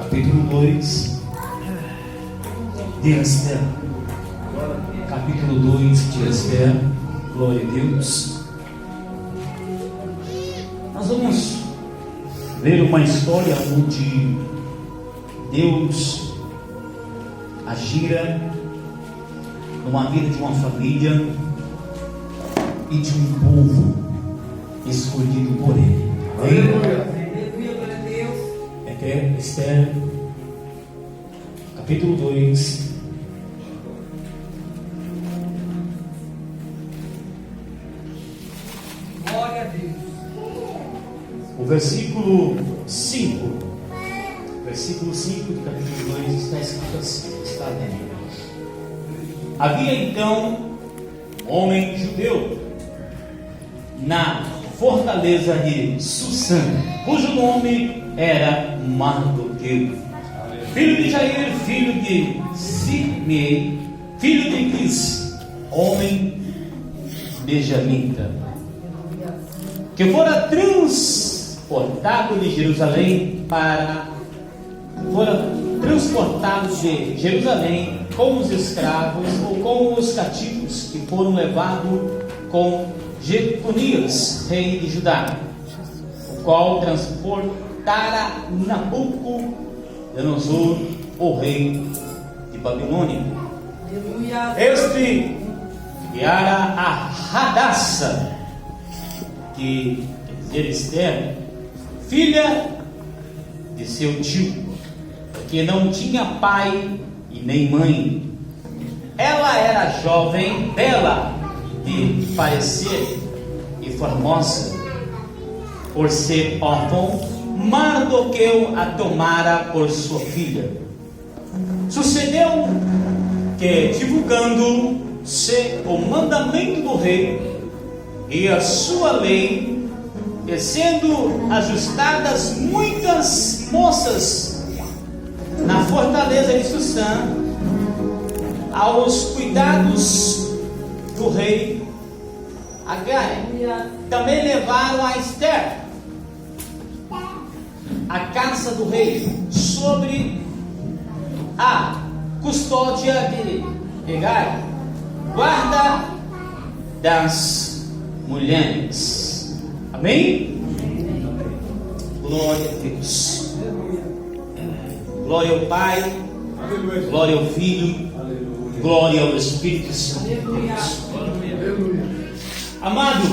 capítulo 2 de Esther. Capítulo 2 de Esther. Glória a Deus. Nós vamos ver uma história onde Deus agira numa vida de uma família e de um povo escolhido por Ele. Amém? É que é Esther, capítulo 2. Glória a Deus. O versículo 5. Versículo 5 do capítulo 2 está escrito assim, está dentro. Havia então um homem judeu na fortaleza de Susã, cujo nome era Mardoqueu, filho de Jair, filho de Simei, filho de Quis, homem benjamita, que fora transportado de Jerusalém com os escravos ou com os cativos que foram levados com Jeconias, rei de Judá, o qual transportara Nabucodonosor, o rei de Babilônia. Este era a Hadassah, que é Esther, filha de seu tio, que não tinha pai e nem mãe. Ela era jovem, bela de parecer e formosa. Por ser órfão, Mardoqueu a tomara por sua filha. Sucedeu que, divulgando-se o mandamento do rei e a sua lei, e sendo ajustadas muitas moças na fortaleza de Susã, aos cuidados do rei Agai, também levaram a Esther à casa do rei, sobre a custódia de Agai, guarda das mulheres. Amém? Glória a Deus. Glória ao Pai, glória ao Filho, glória ao Espírito Santo de Deus. Amado,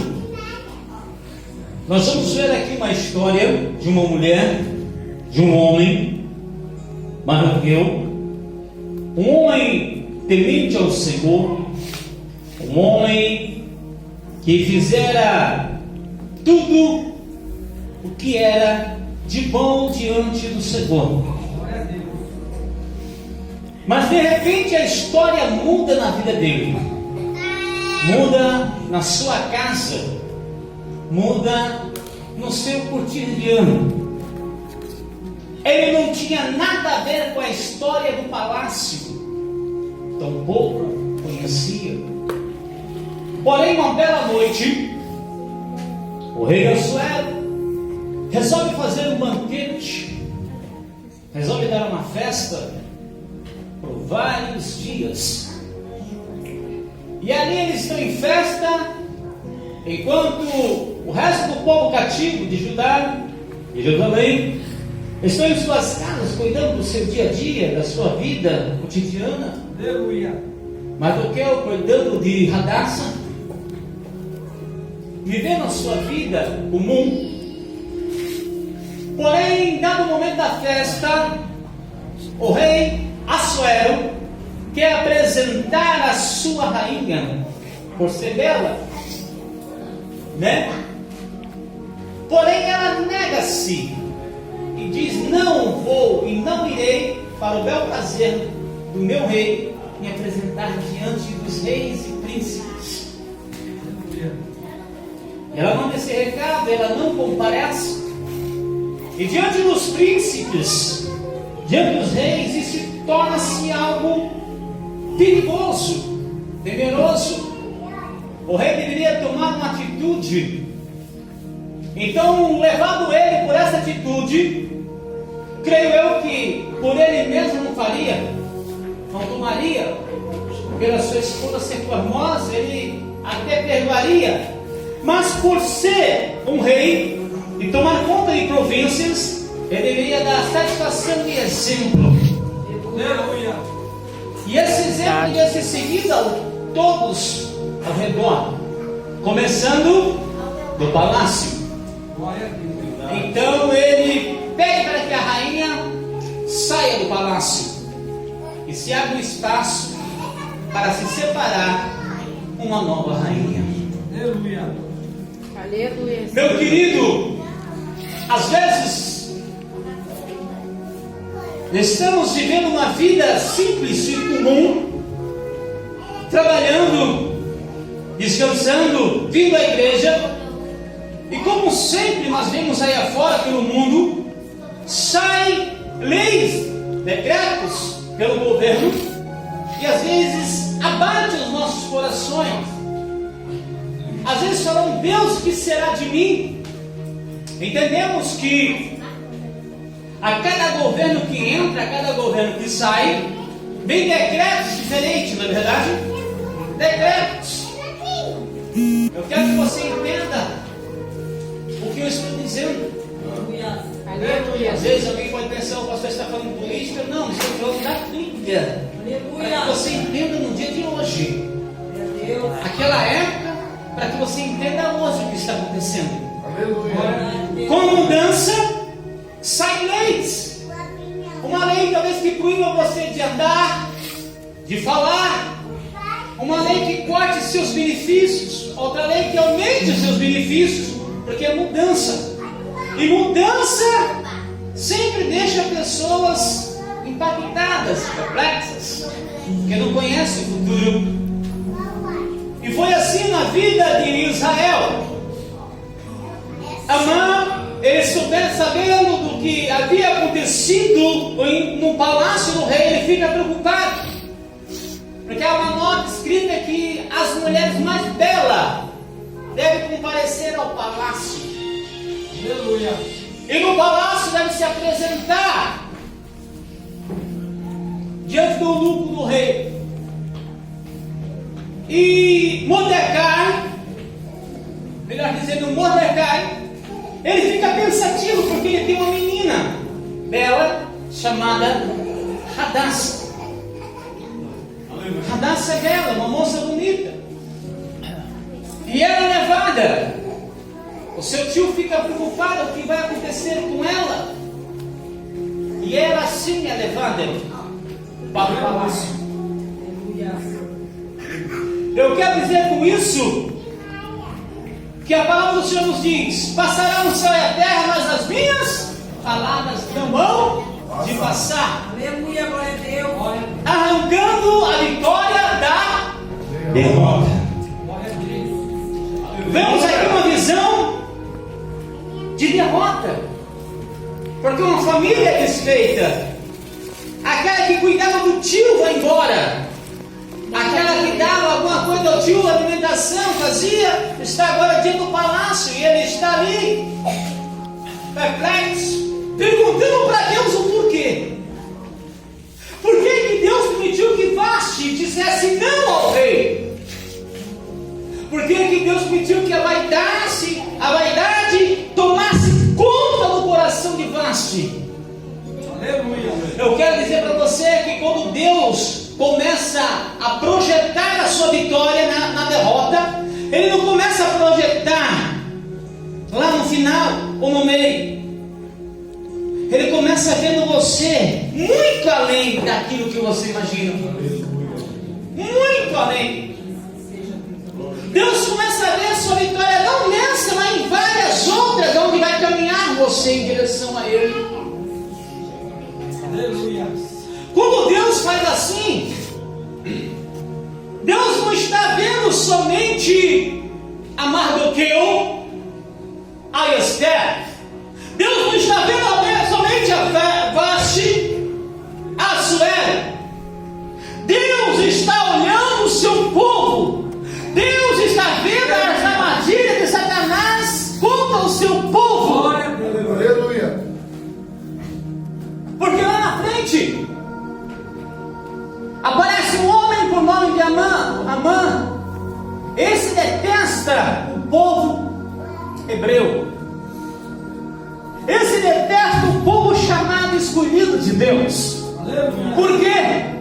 nós vamos ver aqui uma história de uma mulher, de um homem, Mardoqueu, um homem temente ao Senhor, um homem que fizera tudo o que era de bom diante do Senhor. Mas de repente a história muda na vida dele, muda na sua casa, muda no seu cotidiano. Ele não tinha nada a ver com a história do palácio, tampouco conhecia. Porém, uma bela noite, o rei Assuero resolve fazer um banquete, resolve dar uma festa por vários dias. E ali eles estão em festa, enquanto o resto do povo cativo de Judá e Jerusalém estão em suas casas, cuidando do seu dia a dia, da sua vida cotidiana. Aleluia. Mardoqueu cuidando de Hadassah, vivendo a sua vida comum. Porém, dado o momento da festa, o rei Assuero quer apresentar a sua rainha, por ser bela, né? Porém, ela nega-se e diz: não vou e não irei, para o bel prazer do meu rei, me apresentar diante dos reis e príncipes. Ela manda esse recado, ela não comparece. E diante dos príncipes, diante dos reis, isso torna-se algo perigoso, temeroso. O rei deveria tomar uma atitude. Então, levado ele por essa atitude, creio eu que por ele mesmo não faria, não tomaria, pela sua esposa ser formosa, ele até perdoaria, mas por ser um rei e tomar conta de províncias, ele deveria dar satisfação e exemplo. Aleluia. E esse exemplo devia ser seguido a todos ao redor, começando do palácio. Então ele pede para que a rainha saia do palácio e se abra um espaço para se separar uma nova rainha. Aleluia. Aleluia. Meu querido, às vezes estamos vivendo uma vida simples e comum, trabalhando, descansando, vindo à igreja, e como sempre nós vemos aí afora pelo mundo, saem leis, decretos pelo governo, e às vezes abate os nossos corações. Às vezes falamos: Deus, que será de mim? Entendemos que a cada governo que entra, a cada governo que sai, vem decretos diferentes, não é verdade? Decretos. Eu quero que você entenda o que eu estou dizendo. Aleluia. Às vezes alguém pode pensar: o pastor está falando política. Não, estou falando da Bíblia. Para que você entenda no dia de hoje, aquela época, para que você entenda hoje o que está acontecendo. Aleluia. Com mudança, saem leis. Uma lei talvez que proíba você de andar, de falar. Uma lei que corte seus benefícios. Outra lei que aumente os seus benefícios. Porque é mudança. E mudança sempre deixa pessoas impactadas, perplexas, porque não conhecem o futuro. E foi assim na vida de Israel. Amã, ele sabendo do que havia acontecido no palácio do rei, ele fica preocupado, porque há uma nota escrita que as mulheres mais belas devem comparecer ao palácio. Aleluia. E no palácio deve se apresentar diante do lucro do rei. E Mordecai, melhor dizendo, Mordecai, ele fica pensativo porque ele tem uma menina bela chamada Hadassah. Hadassah é bela, uma moça bonita. E ela é levada. O seu tio fica preocupado o que vai acontecer com ela. E ela assim é levada para o palácio. Eu quero dizer com isso que a palavra do Senhor nos diz: passará o céu e a terra, mas as minhas palavras não vão de passar. Aleluia, glória a Deus. Arrancando a vitória da derrota. Vemos aqui uma visão de derrota, porque uma família é desfeita. Aquela que cuidava do tio vai embora. Aquela que dava alguma coisa ao tio, alimentação, fazia, está agora diante do palácio e ele está ali, perplexo, perguntando para Deus o porquê. Por que Deus permitiu que Vaste dissesse não ao rei? Por que Deus permitiu que a vaidade tomasse conta do coração de Vaste? Aleluia. Eu quero dizer para você que quando Deus começa a projetar a sua vitória na derrota, Ele não começa a projetar lá no final ou no meio. Ele começa vendo você muito além daquilo que você imagina. Muito além. Deus começa a ver a sua vitória não nessa, mas em várias outras, onde vai caminhar você em direção a Ele. Aleluia. Quando Deus faz assim, Deus não está vendo somente a Mardoqueu, a Esther. Deus não está vendo somente a Vaste, a Suera. Deus está olhando o seu povo. Deus está vendo as armadilhas de Satanás contra o seu povo. Aleluia. povo hebreu. Esse detesta o povo chamado escolhido de Deus. Por quê?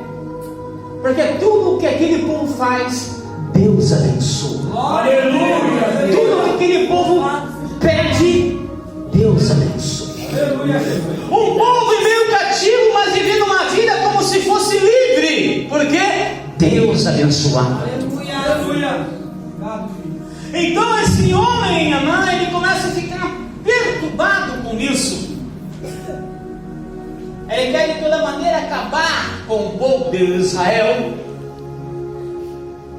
Porque tudo que aquele povo faz, Deus abençoa. Aleluia! Tudo que aquele povo pede, Deus abençoa. Um povo em meio cativo, mas vivendo uma vida como se fosse livre. Por quê? Deus abençoava. Aleluia! Então esse homem, Naamã, ele começa a ficar perturbado com isso. Ele quer de toda maneira acabar com o povo de Israel,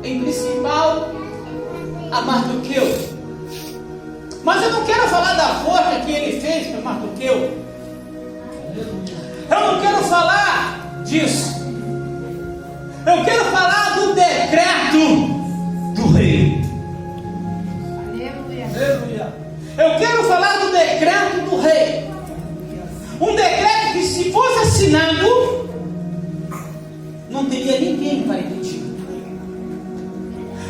em principal a Mardoqueu. Mas eu não quero falar da força que ele fez para Mardoqueu. Eu não quero falar disso. Eu quero falar do decreto do rei. Aleluia. Eu quero falar do decreto do rei. Um decreto que, se fosse assinado, não teria ninguém para impedir.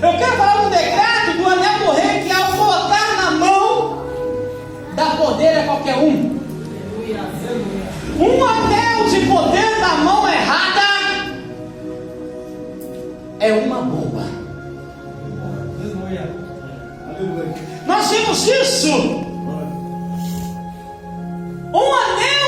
Eu quero falar do decreto do anel do rei, que ao botar na mão, dá poder a qualquer um. Um anel de poder na mão errada é uma bomba. Nós vimos isso